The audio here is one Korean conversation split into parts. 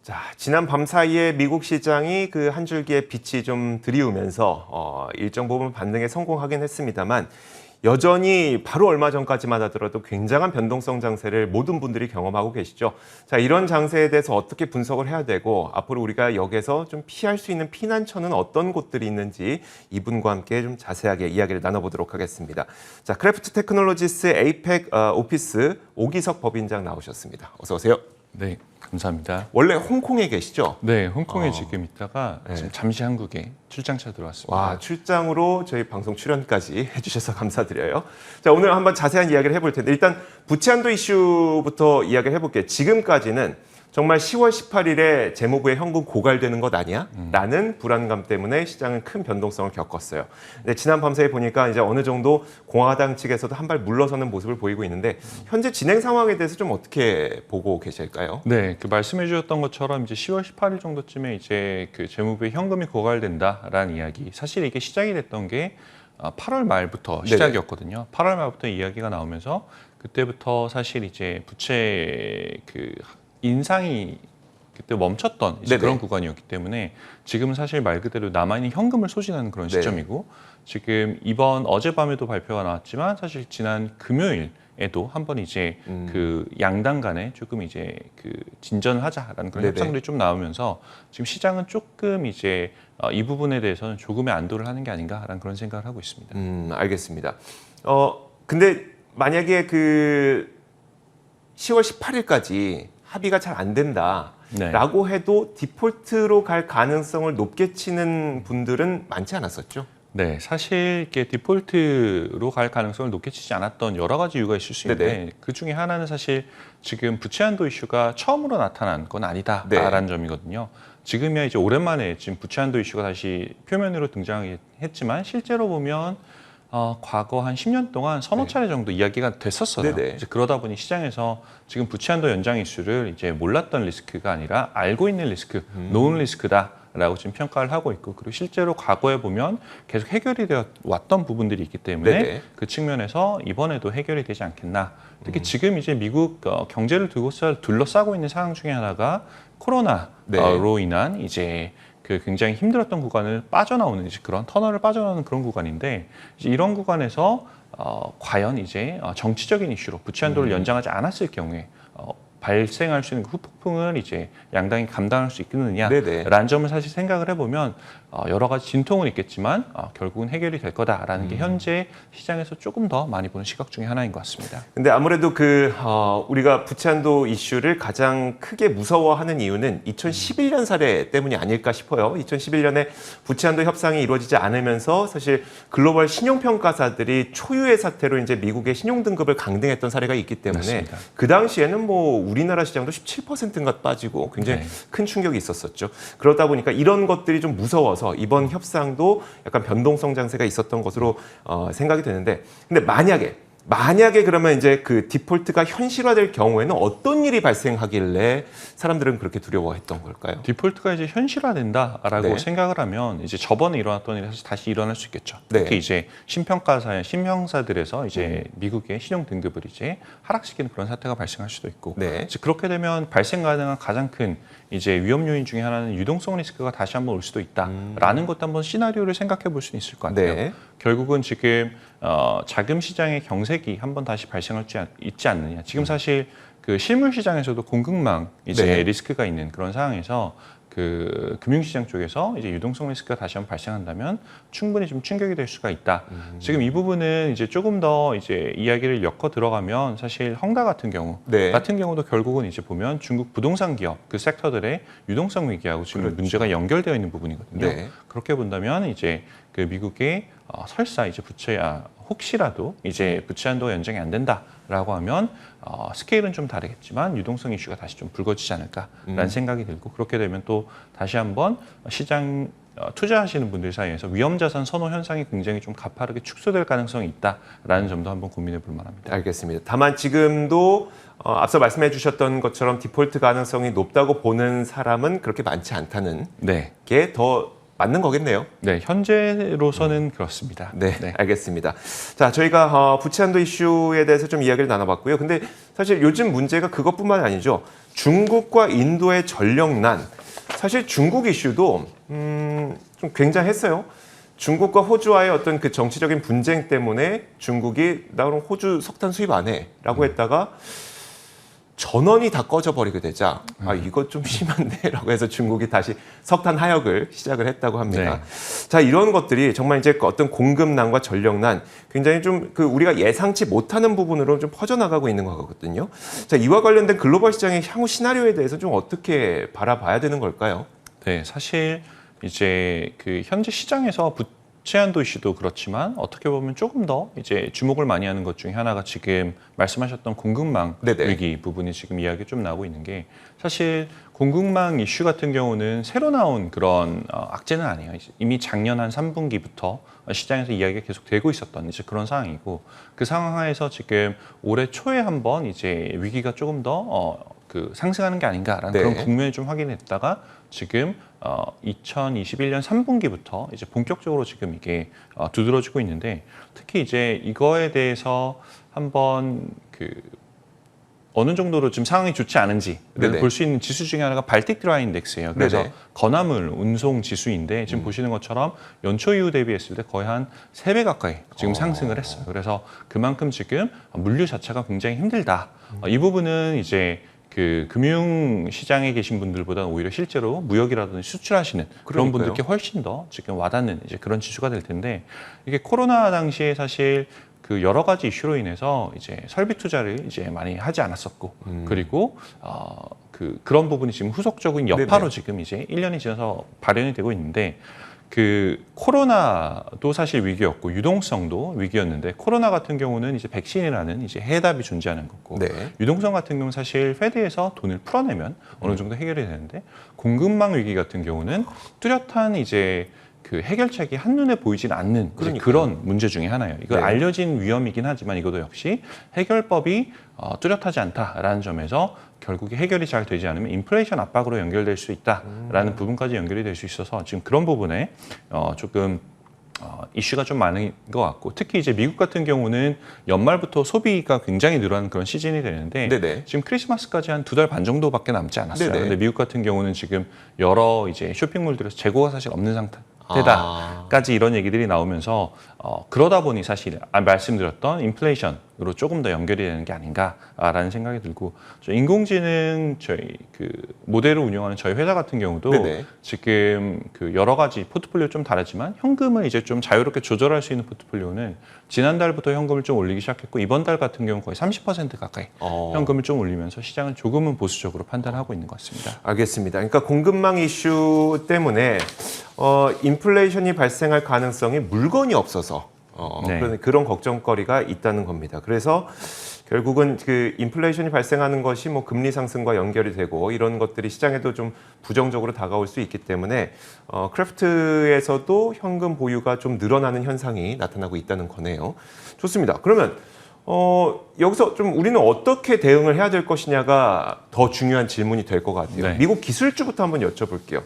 자, 지난 밤 사이에 미국 시장이 그 한 줄기의 빛이 좀 드리우면서 일정 부분 반등에 성공하긴 했습니다만 여전히 바로 얼마 전까지만 하더라도 굉장한 변동성 장세를 모든 분들이 경험하고 계시죠. 자, 이런 장세에 대해서 어떻게 분석을 해야 되고 앞으로 우리가 여기서 좀 피할 수 있는 피난처는 어떤 곳들이 있는지 이분과 함께 좀 자세하게 이야기를 나눠보도록 하겠습니다. 자, 크래프트 테크놀로지스 에이펙 오피스 오기석 법인장 나오셨습니다. 어서 오세요. 네, 감사합니다. 원래 홍콩에 계시죠? 네, 홍콩에 지금 있다가 네. 지금 잠시 한국에 출장차 들어왔습니다. 와, 출장으로 저희 방송 출연까지 해주셔서 감사드려요. 자, 오늘 한번 자세한 이야기를 해볼 텐데 일단 부채 한도 이슈부터 이야기를 해볼게요. 지금까지는 정말 10월 18일에 재무부의 현금 고갈되는 것 아니야? 라는 불안감 때문에 시장은 큰 변동성을 겪었어요. 근데 지난 밤사이 보니까 이제 어느 정도 공화당 측에서도 한 발 물러서는 모습을 보이고 있는데 현재 진행 상황에 대해서 좀 어떻게 보고 계실까요? 네, 그 말씀해 주셨던 것처럼 이제 10월 18일 정도쯤에 이제 그 재무부의 현금이 고갈된다라는 이야기. 사실 이게 시작이 됐던 게 8월 말부터 시작이었거든요. 8월 말부터 이야기가 나오면서 그때부터 사실 이제 부채 그 인상이 그때 멈췄던 이제 그런 구간이었기 때문에 지금은 사실 말 그대로 남아있는 현금을 소진하는 그런 시점이고 지금 이번 어젯밤에도 발표가 나왔지만 사실 지난 금요일에도 한번 이제 그 양당 간에 조금 이제 그 진전을 하자라는 그런 협상들이 좀 나오면서 지금 시장은 조금 이제 이 부분에 대해서는 조금의 안도를 하는 게 아닌가라는 그런 생각을 하고 있습니다. 알겠습니다. 근데 만약에 그 10월 18일까지 합의가 잘 안 된다라고 해도 디폴트로 갈 가능성을 높게 치는 분들은 많지 않았었죠? 네, 사실 이게 디폴트로 갈 가능성을 높게 치지 않았던 여러 가지 이유가 있을 수 있는데 그 중에 하나는 사실 지금 부채 한도 이슈가 처음으로 나타난 건 아니다라는 점이거든요. 지금이야 이제 오랜만에 지금 부채 한도 이슈가 다시 표면으로 등장했지만 실제로 보면 과거 한 10년 동안 서너 차례 정도 이야기가 됐었어요. 이제 그러다 보니 시장에서 지금 부채 한도 연장 이슈를 이제 몰랐던 리스크가 아니라 알고 있는 리스크, 노은 리스크다라고 지금 평가를 하고 있고 그리고 실제로 과거에 보면 계속 해결이 되어 왔던 부분들이 있기 때문에 그 측면에서 이번에도 해결이 되지 않겠나. 특히 지금 이제 미국 경제를 둘러싸고 있는 상황 중에 하나가 코로나로 인한 이제 그 굉장히 힘들었던 구간을 빠져나오는 이제 그런 터널을 빠져나오는 그런 구간인데 이제 이런 구간에서 과연 이제 정치적인 이슈로 부채 한도를 연장하지 않았을 경우에 발생할 수 있는 후폭풍을 이제 양당이 감당할 수 있겠느냐라는 점을 사실 생각을 해보면 여러 가지 진통은 있겠지만 결국은 해결이 될 거다라는 게 현재 시장에서 조금 더 많이 보는 시각 중에 하나인 것 같습니다. 근데 아무래도 우리가 부채 한도 이슈를 가장 크게 무서워하는 이유는 2011년 사례 때문이 아닐까 싶어요. 2011년에 부채 한도 협상이 이루어지지 않으면서 사실 글로벌 신용평가사들이 초유의 사태로 이제 미국의 신용 등급을 강등했던 사례가 있기 때문에 맞습니다. 그 당시에는 뭐 우리나라 시장도 17%인가 빠지고 굉장히 큰 충격이 있었었죠. 그러다 보니까 이런 것들이 좀 무서워서 이번 협상도 약간 변동성 장세가 있었던 것으로 생각이 되는데 근데 만약에 그러면 이제 그 디폴트가 현실화될 경우에는 어떤 일이 발생하길래 사람들은 그렇게 두려워했던 걸까요? 디폴트가 이제 현실화된다라고 생각을 하면 이제 저번에 일어났던 일이 사실 다시 일어날 수 있겠죠. 특히 이제 신평사들에서 이제 미국의 신용 등급을 이제 하락시키는 그런 사태가 발생할 수도 있고, 이제 그렇게 되면 발생 가능한 가장 큰 이제 위험 요인 중에 하나는 유동성 리스크가 다시 한번 올 수도 있다라는 것도 한번 시나리오를 생각해 볼 수 있을 것 같아요. 결국은 지금 자금 시장의 경색이 한번 다시 발생할 수 있지 않느냐. 지금 사실 그 실물 시장에서도 공급망 이제 리스크가 있는 그런 상황에서 그 금융시장 쪽에서 이제 유동성 리스크가 다시 한번 발생한다면 충분히 좀 충격이 될 수가 있다. 지금 이 부분은 이제 조금 더 이제 이야기를 엮어 들어가면 사실 헝다 같은 경우 같은 경우도 결국은 이제 보면 중국 부동산 기업 그 섹터들의 유동성 위기하고 지금 문제가 연결되어 있는 부분이거든요. 그렇게 본다면 이제 그 미국의 설사 이제 혹시라도 이제 부채 한도가 연장이 안 된다라고 하면 스케일은 좀 다르겠지만 유동성 이슈가 다시 좀 불거지지 않을까라는 생각이 들고 그렇게 되면 또 다시 한번 시장 투자하시는 분들 사이에서 위험자산 선호 현상이 굉장히 좀 가파르게 축소될 가능성이 있다라는 점도 한번 고민해 볼 만합니다. 알겠습니다. 다만 지금도 앞서 말씀해 주셨던 것처럼 디폴트 가능성이 높다고 보는 사람은 그렇게 많지 않다는 게 더 맞는 거겠네요. 네, 현재로서는 그렇습니다. 네, 알겠습니다. 자, 저희가 부채 한도 이슈에 대해서 좀 이야기를 나눠봤고요. 근데 사실 요즘 문제가 그것뿐만 아니죠. 중국과 인도의 전력난. 사실 중국 이슈도 좀 굉장했어요. 중국과 호주와의 어떤 그 정치적인 분쟁 때문에 중국이 나 그럼 호주 석탄 수입 안 해라고 했다가 전원이 다 꺼져버리게 되자 이거 좀 심한데라고 해서 중국이 다시 석탄 하역을 시작을 했다고 합니다. 자, 이런 것들이 정말 이제 어떤 공급난과 전력난 굉장히 좀 그 우리가 예상치 못하는 부분으로 좀 퍼져나가고 있는 거거든요. 자, 이와 관련된 글로벌 시장의 향후 시나리오에 대해서 좀 어떻게 바라봐야 되는 걸까요? 네, 사실 이제 그 현재 시장에서 부채 한도 이슈도 그렇지만 어떻게 보면 조금 더 이제 주목을 많이 하는 것 중에 하나가 지금 말씀하셨던 공급망 위기 부분이 지금 이야기 좀 나오고 있는 게 사실 공급망 이슈 같은 경우는 새로 나온 그런 악재는 아니에요. 이미 작년 한 3분기부터 시장에서 이야기가 계속 되고 있었던 이제 그런 상황이고 그 상황 하에서 지금 올해 초에 한번 이제 위기가 조금 더 그 상승하는 게 아닌가라는 그런 국면을 좀 확인했다가 지금 2021년 3분기부터 이제 본격적으로 지금 이게 두드러지고 있는데 특히 이제 이거에 대해서 한번 그 어느 정도로 지금 상황이 좋지 않은지를 볼 수 있는 지수 중에 하나가 발틱 드라이 인덱스예요. 그래서 건화물 운송 지수인데 지금 보시는 것처럼 연초 이후 대비했을 때 거의 한 3배 가까이 지금 상승을 했어요. 그래서 그만큼 지금 물류 자체가 굉장히 힘들다. 이 부분은 이제 그 금융 시장에 계신 분들보다는 오히려 실제로 무역이라든지 수출하시는 그런 분들께 훨씬 더 지금 와닿는 이제 그런 지수가 될 텐데 이게 코로나 당시에 사실 그 여러 가지 이슈로 인해서 이제 설비 투자를 이제 많이 하지 않았었고 그리고 그런 부분이 지금 후속적인 여파로 지금 이제 1년이 지나서 발현이 되고 있는데 그 코로나도 사실 위기였고 유동성도 위기였는데 코로나 같은 경우는 이제 백신이라는 이제 해답이 존재하는 거고 유동성 같은 경우는 사실 페드에서 돈을 풀어내면 어느 정도 해결이 되는데 공급망 위기 같은 경우는 뚜렷한 이제 그 해결책이 한눈에 보이진 않는 그런 문제 중에 하나예요. 이거 알려진 위험이긴 하지만 이것도 역시 해결법이 뚜렷하지 않다라는 점에서 결국에 해결이 잘 되지 않으면 인플레이션 압박으로 연결될 수 있다라는 부분까지 연결이 될 수 있어서 지금 그런 부분에 조금 이슈가 좀 많은 것 같고 특히 이제 미국 같은 경우는 연말부터 소비가 굉장히 늘어나는 그런 시즌이 되는데 지금 크리스마스까지 한 2달 반 정도밖에 남지 않았어요. 그런데 미국 같은 경우는 지금 여러 이제 쇼핑몰들에서 재고가 사실 없는 상태다까지 이런 얘기들이 나오면서 그러다 보니 사실 말씀드렸던 인플레이션으로 조금 더 연결이 되는 게 아닌가라는 생각이 들고 인공지능 저희 그 모델을 운영하는 저희 회사 같은 경우도 지금 그 여러 가지 포트폴리오 좀 다르지만 현금을 이제 좀 자유롭게 조절할 수 있는 포트폴리오는 지난달부터 현금을 좀 올리기 시작했고 이번 달 같은 경우 거의 30% 가까이 현금을 좀 올리면서 시장은 조금은 보수적으로 판단하고 있는 것 같습니다. 알겠습니다. 그러니까 공급망 이슈 때문에 인플레이션이 발생할 가능성이 물건이 없어서 그런 걱정거리가 있다는 겁니다. 그래서 결국은 그 인플레이션이 발생하는 것이 뭐 금리 상승과 연결이 되고 이런 것들이 시장에도 좀 부정적으로 다가올 수 있기 때문에 크래프트에서도 현금 보유가 좀 늘어나는 현상이 나타나고 있다는 거네요. 좋습니다. 그러면 여기서 좀 우리는 어떻게 대응을 해야 될 것이냐가 더 중요한 질문이 될 것 같아요. 미국 기술주부터 한번 여쭤볼게요.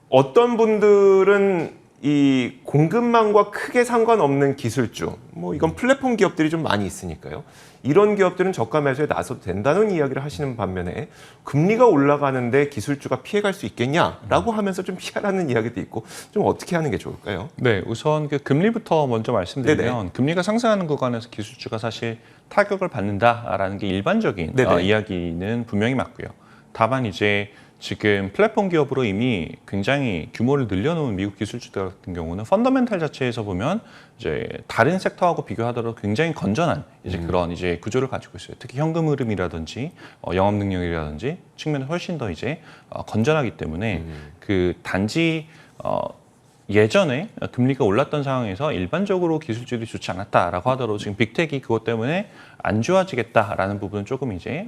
어떤 분들은 이 공급망과 크게 상관없는 기술주, 뭐 이건 플랫폼 기업들이 좀 많이 있으니까요. 이런 기업들은 저가 매수에 나서도 된다는 이야기를 하시는 반면에 금리가 올라가는데 기술주가 피해갈 수 있겠냐라고 하면서 좀 피하라는 이야기도 있고 좀 어떻게 하는 게 좋을까요? 네, 우선 그 금리부터 먼저 말씀드리면 금리가 상승하는 구간에서 기술주가 사실 타격을 받는다라는 게 일반적인 이야기는 분명히 맞고요. 다만 이제 지금 플랫폼 기업으로 이미 굉장히 규모를 늘려놓은 미국 기술주들 같은 경우는 펀더멘탈 자체에서 보면 이제 다른 섹터하고 비교하더라도 굉장히 건전한 이제 그런 이제 구조를 가지고 있어요. 특히 현금 흐름이라든지 영업 능력이라든지 측면은 훨씬 더 이제 건전하기 때문에 그 단지 예전에 금리가 올랐던 상황에서 일반적으로 기술주들이 좋지 않았다라고 하더라도 지금 빅텍이 그것 때문에 안 좋아지겠다라는 부분은 조금 이제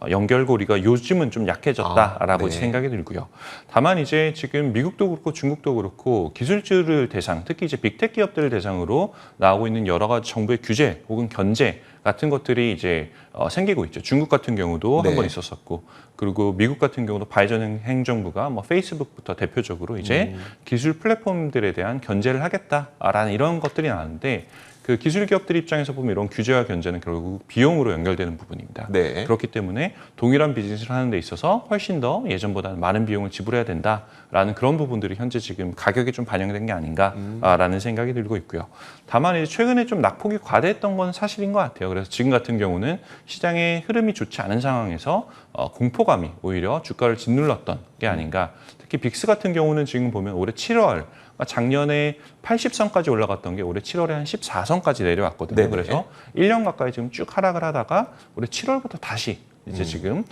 연결고리가 요즘은 좀 약해졌다라고 생각이 들고요. 다만 이제 지금 미국도 그렇고 중국도 그렇고 기술주를 대상, 특히 이제 빅텍 기업들을 대상으로 나오고 있는 여러 가지 정부의 규제 혹은 견제 같은 것들이 이제 생기고 있죠. 중국 같은 경우도 네. 한 번 있었었고, 그리고 미국 같은 경우도 바이든 행정부가 뭐 페이스북부터 대표적으로 이제 기술 플랫폼들에 대한 견제를 하겠다라는 이런 것들이 나왔는데, 그 기술 기업들 입장에서 보면 이런 규제와 견제는 결국 비용으로 연결되는 부분입니다. 네. 그렇기 때문에 동일한 비즈니스를 하는 데 있어서 훨씬 더 예전보다는 많은 비용을 지불해야 된다라는 그런 부분들이 현재 지금 가격에 좀 반영된 게 아닌가라는 생각이 들고 있고요. 다만 이제 최근에 좀 낙폭이 과대했던 건 사실인 것 같아요. 그래서 지금 같은 경우는 시장의 흐름이 좋지 않은 상황에서 공포감이 오히려 주가를 짓눌렀던 게 아닌가. 특히 빅스 같은 경우는 지금 보면 올해 7월 작년에 80선까지 올라갔던 게 올해 7월에 한 14선까지 내려왔거든요. 네네. 그래서 1년 가까이 지금 쭉 하락을 하다가 올해 7월부터 다시 이제 지금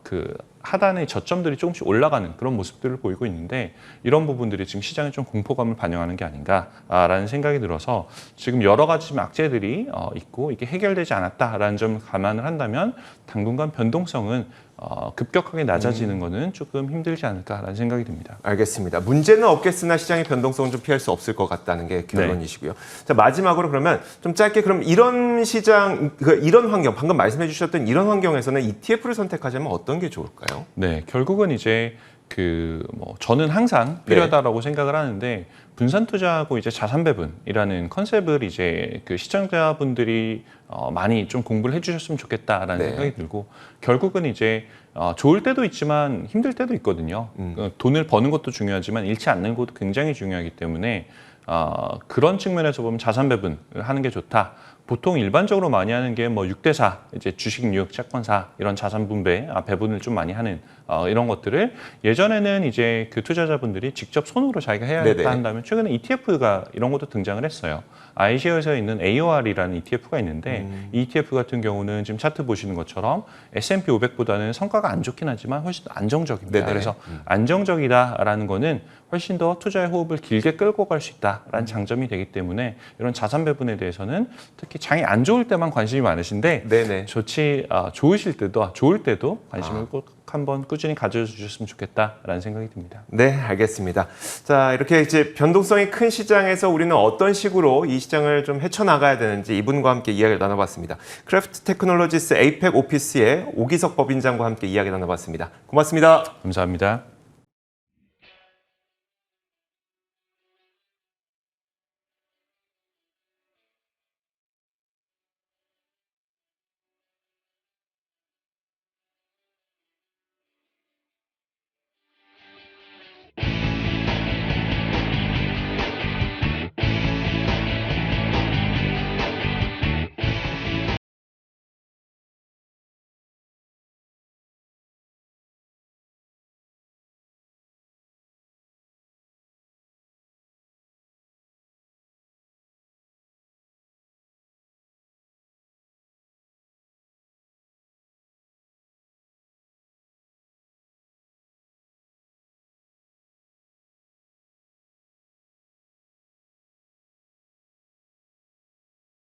그 하단의 저점들이 조금씩 올라가는 그런 모습들을 보이고 있는데, 이런 부분들이 지금 시장에 좀 공포감을 반영하는 게 아닌가라는 생각이 들어서 지금 여러 가지 지금 악재들이 있고 이게 해결되지 않았다라는 점을 감안을 한다면 당분간 변동성은 급격하게 낮아지는 거는 조금 힘들지 않을까라는 생각이 듭니다. 알겠습니다. 문제는 없겠으나 시장의 변동성은 좀 피할 수 없을 것 같다는 게 결론이시고요. 자, 마지막으로 그러면 좀 짧게 그럼 이런 시장, 이런 환경, 방금 말씀해 주셨던 이런 환경에서는 ETF를 선택하자면 어떤 게 좋을까요? 네, 결국은 이제 저는 항상 필요하다라고 생각을 하는데, 분산 투자하고 이제 자산 배분이라는 컨셉을 이제 그 시청자분들이 많이 좀 공부를 해주셨으면 좋겠다라는 생각이 들고, 결국은 이제 좋을 때도 있지만 힘들 때도 있거든요. 돈을 버는 것도 중요하지만 잃지 않는 것도 굉장히 중요하기 때문에 그런 측면에서 보면 자산 배분을 하는 게 좋다. 보통 일반적으로 많이 하는 게 뭐 6대4, 이제 주식육, 채권사 이런 자산 분배, 배분을 좀 많이 하는 이런 것들을 예전에는 이제 그 투자자분들이 직접 손으로 자기가 해야겠다 한다면 최근에 ETF가 이런 것도 등장을 했어요. iShares에 있는 AOR이라는 ETF가 있는데 이 ETF 같은 경우는 지금 차트 보시는 것처럼 S&P 500보다는 성과가 안 좋긴 하지만 훨씬 더 안정적입니다. 네네. 그래서 안정적이다라는 거는 훨씬 더 투자의 호흡을 길게 끌고 갈 수 있다라는 장점이 되기 때문에 이런 자산 배분에 대해서는 특히 장이 안 좋을 때만 관심이 많으신데 네네. 좋으실 때도 좋을 때도 관심을 꼭 한번 꾸준히 가져주셨으면 좋겠다라는 생각이 듭니다. 네, 알겠습니다. 자, 이렇게 이제 변동성이 큰 시장에서 우리는 어떤 식으로 이 시장을 좀 헤쳐나가야 되는지 이분과 함께 이야기를 나눠봤습니다. 크래프트 테크놀로지스 에이펙 오피스의 오기석 법인장과 함께 이야기 나눠봤습니다. 고맙습니다. 감사합니다.